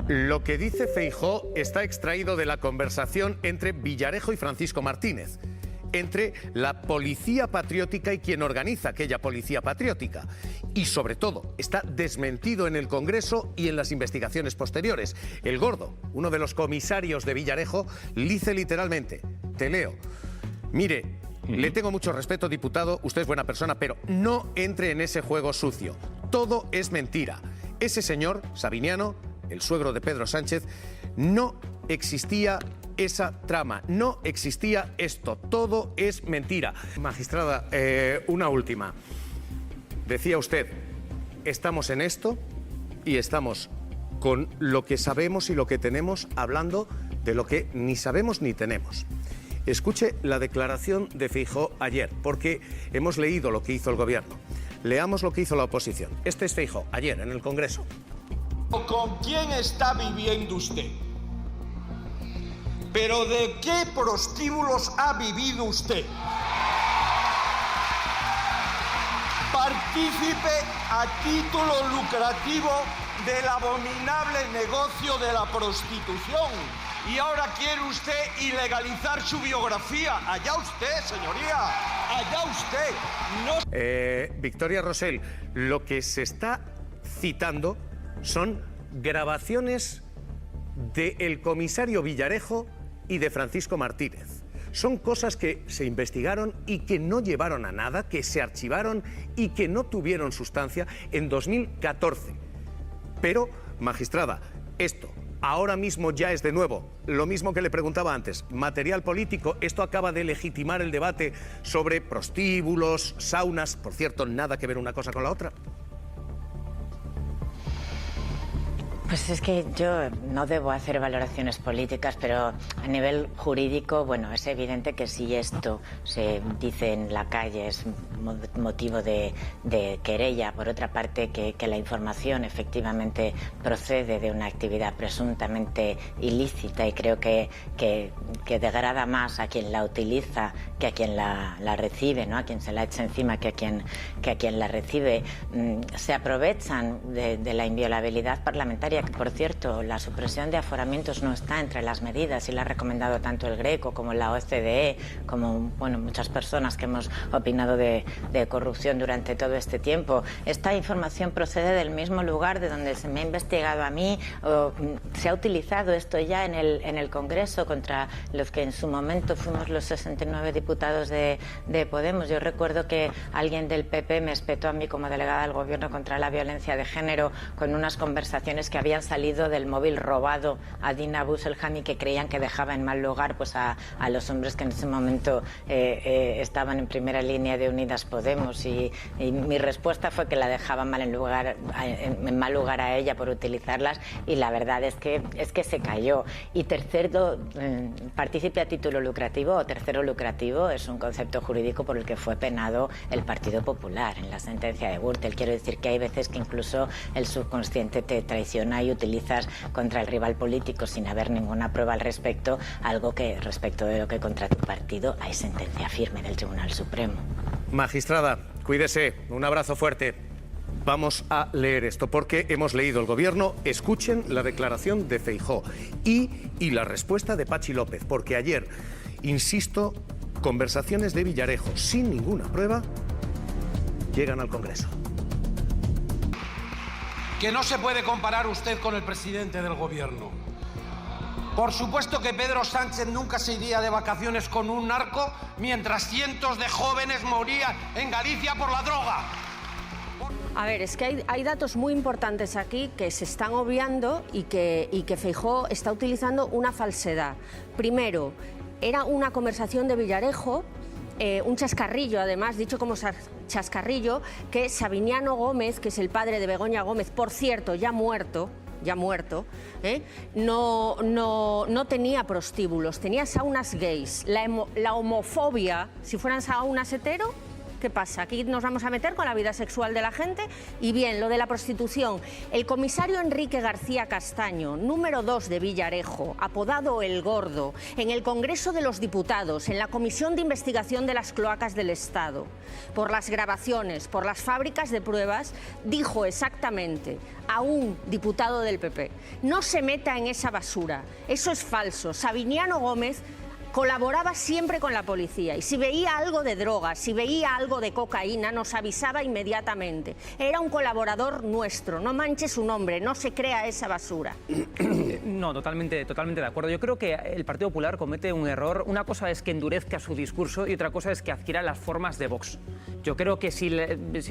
Lo que dice Feijóo está extraído de la conversación entre Villarejo y Francisco Martínez, entre la policía patriótica y quien organiza aquella policía patriótica. Y sobre todo, está desmentido en el Congreso y en las investigaciones posteriores. El Gordo, uno de los comisarios de Villarejo, dice literalmente, te leo, mire, le tengo mucho respeto, diputado, usted es buena persona, pero no entre en ese juego sucio. Todo es mentira. Ese señor, Sabiniano, el suegro de Pedro Sánchez, no existía esa trama, no existía esto, todo es mentira. Magistrada, una última. Decía usted, estamos en esto y estamos con lo que sabemos y lo que tenemos hablando de lo que ni sabemos ni tenemos. Escuche la declaración de Feijóo ayer, porque hemos leído lo que hizo el gobierno. Leamos lo que hizo la oposición. Este es Feijóo, ayer en el Congreso. ¿Con quién está viviendo usted? ¿Pero de qué prostíbulos ha vivido usted? Partícipe a título lucrativo del abominable negocio de la prostitución. Y ahora quiere usted ilegalizar su biografía. Allá usted, señoría. Allá usted. No... Victoria Rosell, lo que se está citando son grabaciones del comisario Villarejo y de Francisco Martínez. Son cosas que se investigaron y que no llevaron a nada, que se archivaron y que no tuvieron sustancia en 2014. Pero, magistrada, esto ahora mismo ya es de nuevo lo mismo que le preguntaba antes, material político. Esto acaba de legitimar el debate sobre prostíbulos, saunas, por cierto, nada que ver una cosa con la otra. Pues es que yo no debo hacer valoraciones políticas, pero a nivel jurídico, bueno, es evidente que si esto se dice en la calle es motivo de querella. Por otra parte, que la información efectivamente procede de una actividad presuntamente ilícita, y creo que degrada más a quien la utiliza que a quien la recibe, ¿no? A quien se la echa encima que a quien la recibe. Se aprovechan de la inviolabilidad parlamentaria, que por cierto la supresión de aforamientos no está entre las medidas y la ha recomendado tanto el Greco como la OCDE, como bueno, muchas personas que hemos opinado de corrupción durante todo este tiempo. Esta información procede del mismo lugar de donde se me ha investigado a mí, o se ha utilizado esto ya en el Congreso contra los que en su momento fuimos los 69 diputados de Podemos. Yo recuerdo que alguien del PP me espetó a mí como delegada del Gobierno contra la violencia de género con unas conversaciones que habían salido del móvil robado a Dina Busselham y que creían que dejaba en mal lugar pues a los hombres que en ese momento estaban en primera línea de Unidas Podemos, y mi respuesta fue que la dejaba en mal lugar a ella por utilizarlas, y la verdad es que se cayó. Y tercero, partícipe a título lucrativo o tercero lucrativo es un concepto jurídico por el que fue penado el Partido Popular en la sentencia de Gürtel. Quiero decir que hay veces que incluso el subconsciente te traiciona y utilizas contra el rival político sin haber ninguna prueba al respecto, algo que respecto de lo que contra tu partido hay sentencia firme del Tribunal Supremo. Magistrada, cuídese, un abrazo fuerte. Vamos a leer esto porque hemos leído el Gobierno. Escuchen la declaración de Feijóo y la respuesta de Patxi López, porque ayer, insisto, conversaciones de Villarejo sin ninguna prueba llegan al Congreso. Que no se puede comparar usted con el presidente del Gobierno. Por supuesto que Pedro Sánchez nunca se iría de vacaciones con un narco mientras cientos de jóvenes morían en Galicia por la droga. A ver, es que hay datos muy importantes aquí que se están obviando y que Feijóo está utilizando una falsedad. Primero, era una conversación de Villarejo, un chascarrillo, además, dicho como chascarrillo, que Sabiniano Gómez, que es el padre de Begoña Gómez, por cierto, ya muerto, no tenía prostíbulos, tenía saunas gays. La homofobia, si fueran saunas hetero, ¿Qué pasa? Aquí nos vamos a meter con la vida sexual de la gente. Y bien, lo de la prostitución. El comisario Enrique García Castaño, número 2 de Villarejo, apodado El Gordo, en el Congreso de los Diputados, en la Comisión de Investigación de las Cloacas del Estado, por las grabaciones, por las fábricas de pruebas, dijo exactamente a un diputado del PP: no se meta en esa basura, eso es falso. Sabiniano Gómez colaboraba siempre con la policía y si veía algo de drogas, si veía algo de cocaína, nos avisaba inmediatamente. Era un colaborador nuestro, no manche su nombre, no se crea esa basura. No, totalmente de acuerdo. Yo creo que el Partido Popular comete un error. Una cosa es que endurezca su discurso y otra cosa es que adquiera las formas de Vox. Yo creo que si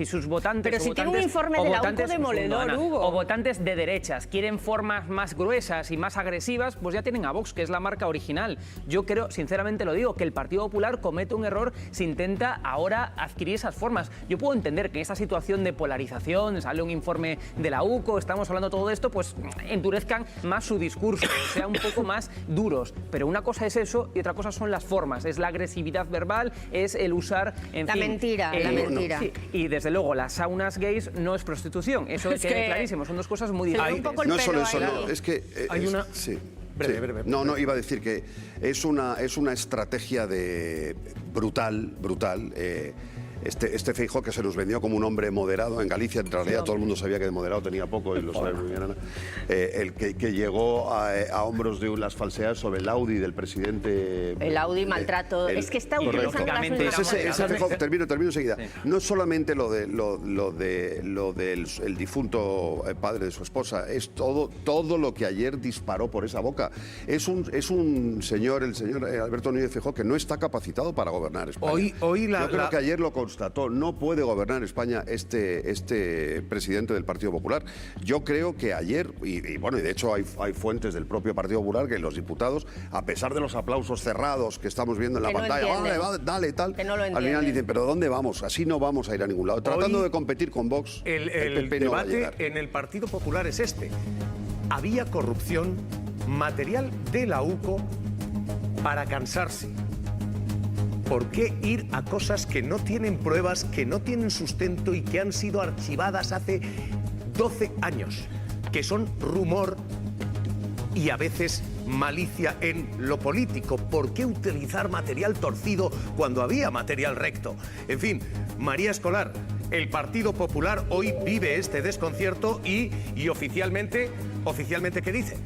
sus votantes... Pero si tiene un informe de la UCO demoledor, Hugo. O votantes de derechas quieren formas más gruesas y más agresivas, pues ya tienen a Vox, que es la marca original. Yo creo, sinceramente lo digo, que el Partido Popular comete un error si intenta ahora adquirir esas formas. Yo puedo entender que en esta situación de polarización, sale un informe de la UCO, estamos hablando de todo esto, pues endurezcan más su discurso, sean un poco más duros. Pero una cosa es eso y otra cosa son las formas. Es la agresividad verbal, es el usar, en la fin, mentira, la mentira. Sí, y desde luego las saunas gays no es prostitución. Eso es quede clarísimo. Son dos cosas muy diferentes. No es solo eso, no. Es que... Hay una... Sí. Breve. No, iba a decir que es una estrategia brutal. Este Feijóo, que se nos vendió como un hombre moderado en Galicia, en realidad todo el mundo sabía que de moderado tenía poco, y lo sabe muy bien Ana, el que llegó a hombros de las falsedades sobre el Audi del presidente. El Audi, maltrato, es que está utilizando las mismas... Termino enseguida. Sí. No es solamente lo del difunto padre de su esposa, es todo lo que ayer disparó por esa boca. Es un señor, el señor Alberto Núñez Feijóo, que no está capacitado para gobernar España. Yo creo que ayer lo constató. No puede gobernar España este presidente del Partido Popular. Yo creo que ayer, y de hecho hay fuentes del propio Partido Popular, que los diputados, a pesar de los aplausos cerrados que estamos viendo en la pantalla, dale, tal, al final dicen, pero ¿dónde vamos? Así no vamos a ir a ningún lado. Tratando de competir con Vox, el PP no va a llegar. debate en el Partido Popular es este. Había corrupción, material de la UCO para cansarse. ¿Por qué ir a cosas que no tienen pruebas, que no tienen sustento y que han sido archivadas hace 12 años? Que son rumor y a veces malicia en lo político. ¿Por qué utilizar material torcido cuando había material recto? En fin, María Escolar, el Partido Popular hoy vive este desconcierto y oficialmente, ¿qué dice?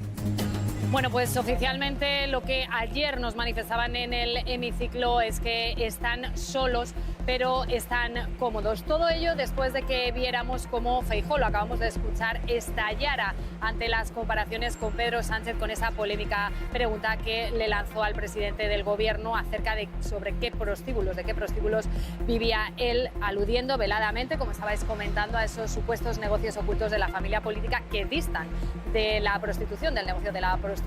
Bueno, pues oficialmente lo que ayer nos manifestaban en el hemiciclo es que están solos, pero están cómodos. Todo ello después de que viéramos cómo Feijóo, lo acabamos de escuchar, estallara ante las comparaciones con Pedro Sánchez, con esa polémica pregunta que le lanzó al presidente del gobierno acerca de de qué prostíbulos vivía él, aludiendo veladamente, como estabais comentando, a esos supuestos negocios ocultos de la familia política que distan de la prostitución, del negocio de la prostitución.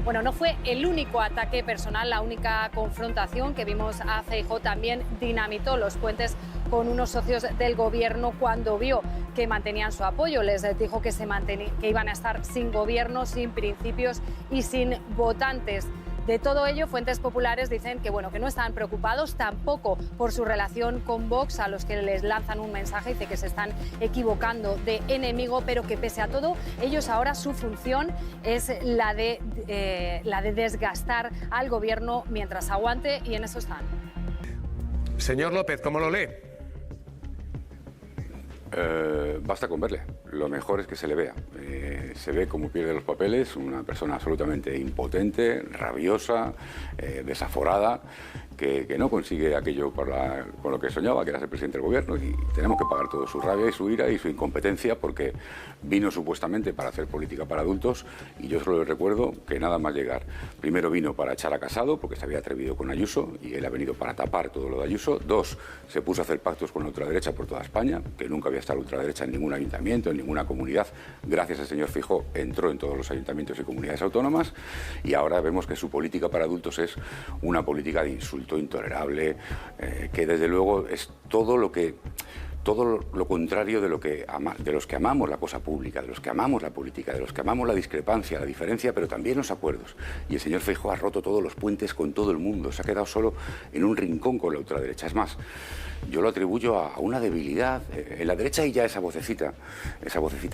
Bueno, no fue el único ataque personal, la única confrontación que vimos a Feijóo. También dinamitó los puentes con unos socios del gobierno cuando vio que mantenían su apoyo. Les dijo que iban a estar sin gobierno, sin principios y sin votantes. De todo ello, fuentes populares dicen que no están preocupados tampoco por su relación con Vox, a los que les lanzan un mensaje, dice que se están equivocando de enemigo, pero que pese a todo, ellos ahora su función es la de desgastar al gobierno mientras aguante, y en eso están. Señor López, ¿cómo lo lee? Basta con verle. Lo mejor es que se le vea. Se ve como pierde los papeles, una persona absolutamente impotente, rabiosa, desaforada, que no consigue aquello con lo que soñaba, que era ser presidente del gobierno, y tenemos que pagar todo su rabia y su ira y su incompetencia, porque vino supuestamente para hacer política para adultos, y yo solo le recuerdo que nada más llegar, primero vino para echar a Casado, porque se había atrevido con Ayuso, y él ha venido para tapar todo lo de Ayuso. 2, se puso a hacer pactos con la ultraderecha por toda España, que nunca había estado la ultraderecha en ningún ayuntamiento, en ninguna comunidad. Gracias al señor Feijóo entró en todos los ayuntamientos y comunidades autónomas, y ahora vemos que su política para adultos es una política de insulto intolerable, que desde luego es todo lo que todo lo contrario de los que amamos la cosa pública, de los que amamos la política, de los que amamos la discrepancia, la diferencia, pero también los acuerdos. Y el señor Feijóo ha roto todos los puentes con todo el mundo, se ha quedado solo en un rincón con la ultraderecha. Es más, yo lo atribuyo a una debilidad. En la derecha hay ya esa vocecita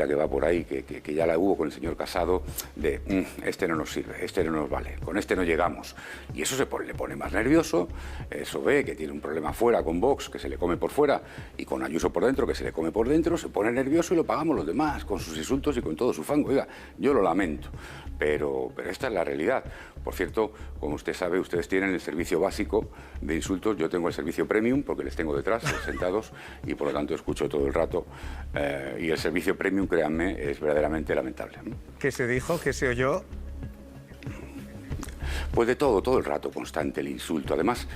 que va por ahí, que ya la hubo con el señor Casado, de este no nos sirve, este no nos vale, con este no llegamos. Y eso le pone más nervioso, eso ve que tiene un problema fuera con Vox, que se le come por fuera, y con Ayuso por dentro, que se le come por dentro, se pone nervioso y lo pagamos los demás, con sus insultos y con todo su fango. Oiga, yo lo lamento, pero esta es la realidad. Por cierto, como usted sabe, ustedes tienen el servicio básico de insultos, yo tengo el servicio premium, porque les tengo detrás, sentados, y por lo tanto escucho todo el rato. Y el servicio premium, créanme, es verdaderamente lamentable. ¿Qué se dijo? ¿Qué se oyó? Pues de todo el rato, constante el insulto. Además,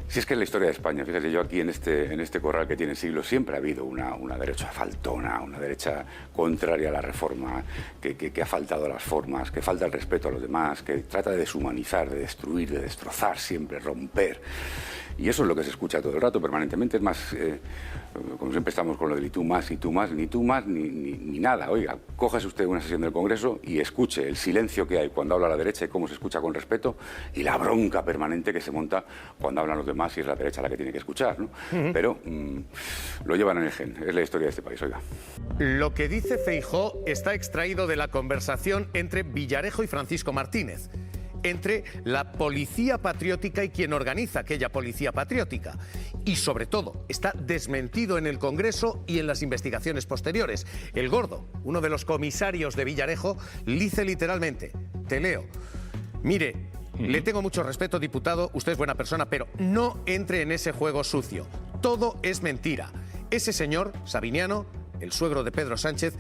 si es que en la historia de España, fíjate, yo aquí en este corral que tiene siglos, siempre ha habido una derecha faltona, una derecha contraria a la reforma, que ha faltado a las formas, que falta el respeto a los demás, que trata de deshumanizar, de destruir, de destrozar siempre, romper. Y eso es lo que se escucha todo el rato, permanentemente. Es más, como siempre estamos con lo del y tú más, ni nada. Oiga, cójase usted una sesión del Congreso y escuche el silencio que hay cuando habla la derecha y cómo se escucha con respeto, y la bronca permanente que se monta cuando hablan los demás y es la derecha la que tiene que escuchar, ¿no? Pero lo llevan en el gen, es la historia de este país, oiga. Lo que dice Feijóo está extraído de la conversación entre Villarejo y Francisco Martínez, entre la policía patriótica y quien organiza aquella policía patriótica. Y sobre todo, está desmentido en el Congreso y en las investigaciones posteriores. El Gordo, uno de los comisarios de Villarejo, dice literalmente, te leo, mire, le tengo mucho respeto, diputado, usted es buena persona, pero no entre en ese juego sucio. Todo es mentira. Ese señor, Sabiniano, el suegro de Pedro Sánchez,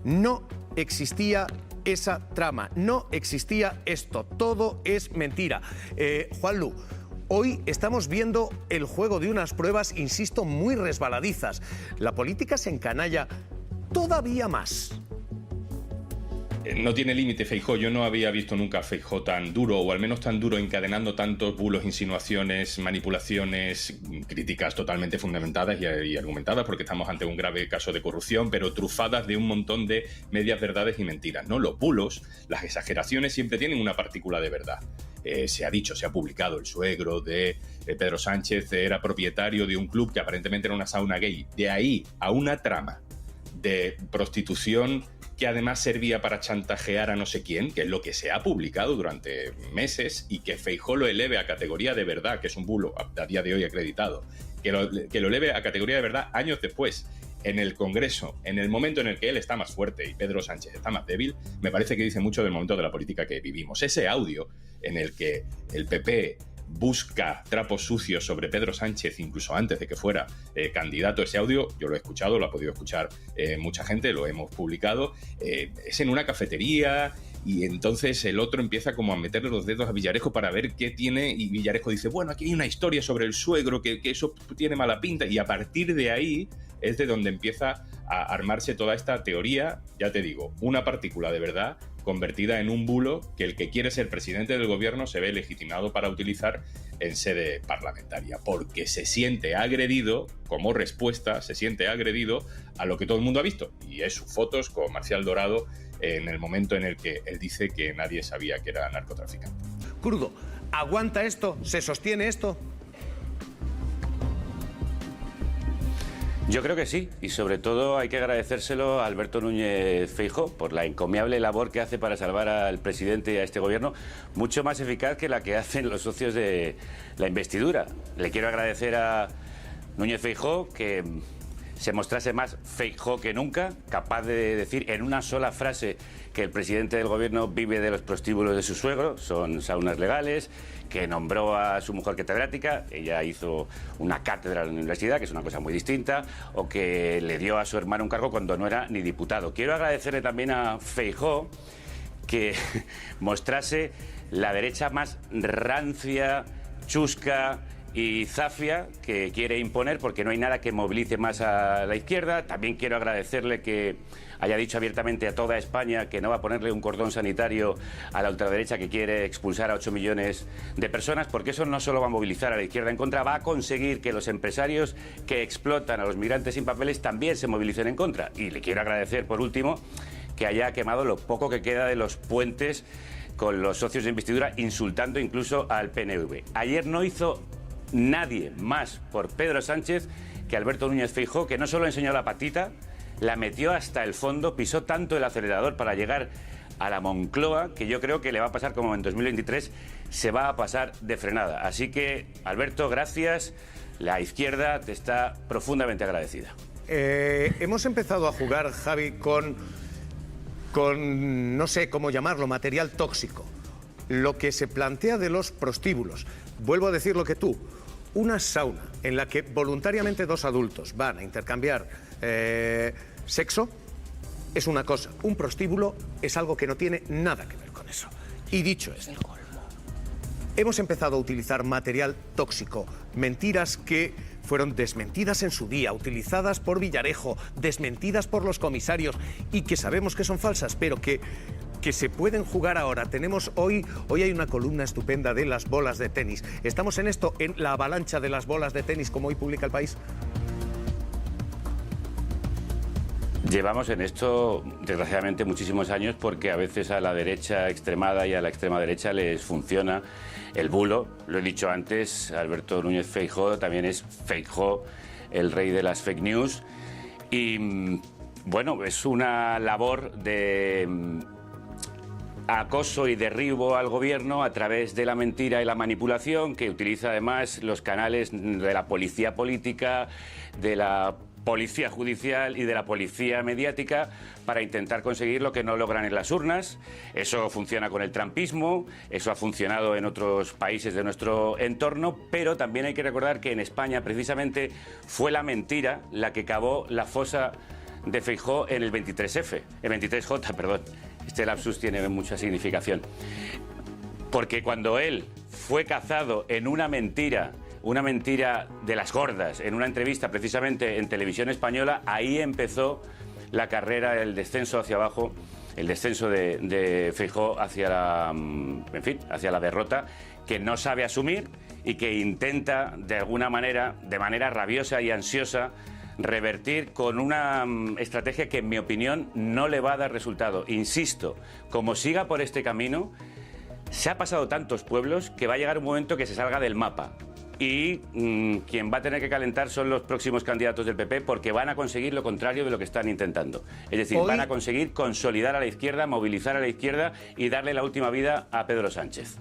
no existía esa trama, no existía esto, todo es mentira. Juanlu, hoy estamos viendo el juego de unas pruebas, insisto, muy resbaladizas. La política se encanalla todavía más. No tiene límite Feijóo. Yo no había visto nunca a Feijóo tan duro, o al menos tan duro, encadenando tantos bulos, insinuaciones, manipulaciones, críticas totalmente fundamentadas y argumentadas, porque estamos ante un grave caso de corrupción, pero trufadas de un montón de medias verdades y mentiras, ¿no? Los bulos, las exageraciones siempre tienen una partícula de verdad. Se ha dicho, se ha publicado, el suegro de Pedro Sánchez era propietario de un club que aparentemente era una sauna gay. De ahí a una trama de prostitución que además servía para chantajear a no sé quién, que es lo que se ha publicado durante meses, y que Feijóo lo eleve a categoría de verdad, que es un bulo a día de hoy acreditado, que lo eleve a categoría de verdad años después, en el Congreso, en el momento en el que él está más fuerte y Pedro Sánchez está más débil, me parece que dice mucho del momento de la política que vivimos. Ese audio en el que el PP busca trapos sucios sobre Pedro Sánchez incluso antes de que fuera candidato, ese audio yo lo he escuchado, lo ha podido escuchar mucha gente, lo hemos publicado, es en una cafetería, y entonces el otro empieza como a meterle los dedos a Villarejo para ver qué tiene, y Villarejo dice, bueno, aquí hay una historia sobre el suegro, que eso tiene mala pinta, y a partir de ahí es de donde empieza a armarse toda esta teoría, ya te digo, una partícula de verdad convertida en un bulo que el que quiere ser presidente del gobierno se ve legitimado para utilizar en sede parlamentaria, porque se siente agredido, como respuesta, se siente agredido a lo que todo el mundo ha visto, y es sus fotos con Marcial Dorado en el momento en el que él dice que nadie sabía que era narcotraficante. Crudo, ¿aguanta esto? ¿Se sostiene esto? Yo creo que sí, y sobre todo hay que agradecérselo a Alberto Núñez Feijóo por la encomiable labor que hace para salvar al presidente y a este gobierno, mucho más eficaz que la que hacen los socios de la investidura. Le quiero agradecer a Núñez Feijóo que se mostrase más Feijóo que nunca, capaz de decir en una sola frase que el presidente del gobierno vive de los prostíbulos de su suegro, son saunas legales, que nombró a su mujer catedrática, ella hizo una cátedra en la universidad, que es una cosa muy distinta, o que le dio a su hermano un cargo cuando no era ni diputado. Quiero agradecerle también a Feijóo que mostrase la derecha más rancia, chusca y zafia que quiere imponer porque no hay nada que movilice más a la izquierda. También quiero agradecerle que haya dicho abiertamente a toda España que no va a ponerle un cordón sanitario a la ultraderecha que quiere expulsar a 8 millones de personas, porque eso no solo va a movilizar a la izquierda en contra, va a conseguir que los empresarios que explotan a los migrantes sin papeles también se movilicen en contra. Y le quiero agradecer, por último, que haya quemado lo poco que queda de los puentes con los socios de investidura, insultando incluso al PNV. Ayer no hizo nadie más por Pedro Sánchez que Alberto Núñez Feijóo, que no solo enseñó la patita, la metió hasta el fondo, pisó tanto el acelerador para llegar a la Moncloa, que yo creo que le va a pasar como en 2023, se va a pasar de frenada. Así que, Alberto, gracias. La izquierda te está profundamente agradecida. Hemos empezado a jugar, Javi, con no sé cómo llamarlo, material tóxico. Lo que se plantea de los prostíbulos. Vuelvo a decir lo que tú. Una sauna en la que voluntariamente dos adultos van a intercambiar sexo es una cosa. Un prostíbulo es algo que no tiene nada que ver con eso. Y dicho esto, hemos empezado a utilizar material tóxico, mentiras que fueron desmentidas en su día, utilizadas por Villarejo, desmentidas por los comisarios y que sabemos que son falsas, pero que se pueden jugar ahora. Tenemos hoy hay una columna estupenda de las bolas de tenis. ¿Estamos en esto, en la avalancha de las bolas de tenis, como hoy publica El País? Llevamos en esto, desgraciadamente, muchísimos años, porque a veces a la derecha extremada y a la extrema derecha les funciona el bulo. Lo he dicho antes, Alberto Núñez Feijóo también es Feijóo, el rey de las fake news. Y bueno, es una labor de acoso y derribo al gobierno a través de la mentira y la manipulación, que utiliza además los canales de la policía política, de la policía judicial y de la policía mediática para intentar conseguir lo que no logran en las urnas. Eso funciona con el trumpismo, eso ha funcionado en otros países de nuestro entorno, pero también hay que recordar que en España precisamente fue la mentira la que cavó la fosa de Feijóo en el 23F, el 23J, perdón. Este lapsus tiene mucha significación. Porque cuando él fue cazado en una mentira de las gordas, en una entrevista precisamente en Televisión Española, ahí empezó la carrera, el descenso hacia abajo, el descenso de Feijóo hacia la derrota, que no sabe asumir y que intenta de alguna manera, de manera rabiosa y ansiosa, revertir con una estrategia que, en mi opinión, no le va a dar resultado. Insisto, como siga por este camino, se ha pasado tantos pueblos que va a llegar un momento que se salga del mapa. Y quien va a tener que calentar son los próximos candidatos del PP, porque van a conseguir lo contrario de lo que están intentando. Es decir, van a conseguir consolidar a la izquierda, movilizar a la izquierda y darle la última vida a Pedro Sánchez.